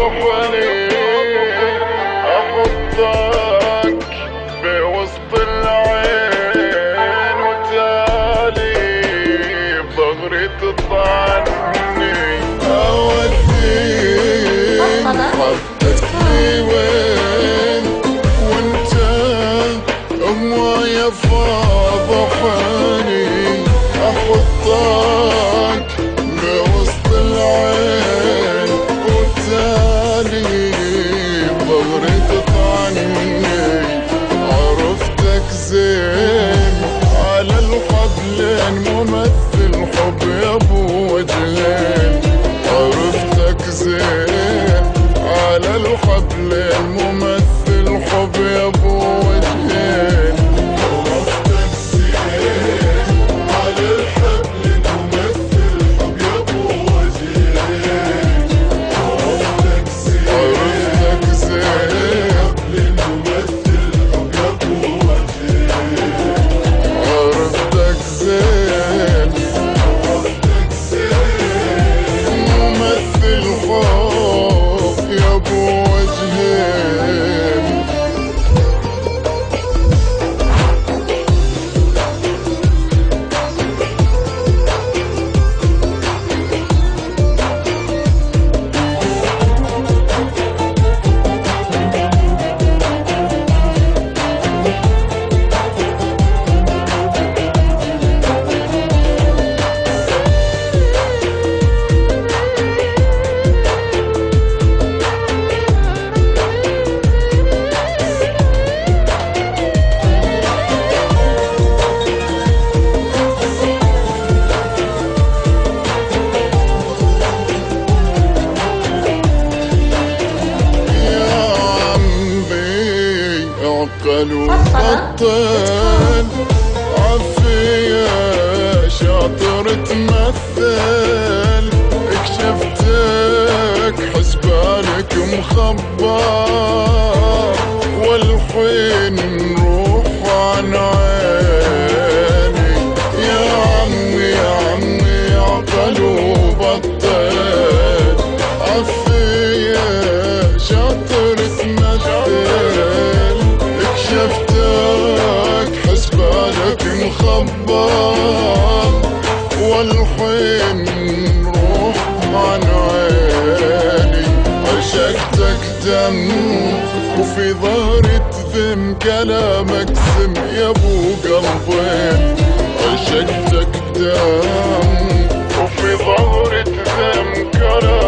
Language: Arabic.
فاضحني احطك بوسط العين وتالي بظهري تطعني اوديك حطتني وين وانت هواية فاضحني احطك بوسط العين وتالي بظهري تطعني عرفتك زين على الحبلين ممثل حب يا ابو وجهين عرفتك زين على الحبلين ممثل حب يا ابو وجهين عرفتك زين على الحبلين ممثل حب يا ابو وجهين عرفتك زين ممثل حب يا ابو وجهين عرفتك زين ممثل حب يا ابو وجهين عقل وبطل عفية شاطر تمثل اكشفتك حسبانك مخبر والحين نروح عن عيني يا عمي عقل وبطل عفية شاطر تمثل شفتك حسبانك مخبر والحين نروح عن عيني عشقتك دم وفي ظهري تذم كلامك سم يا ابو قلبين عشقتك دم وفي ظهري تذم كلامك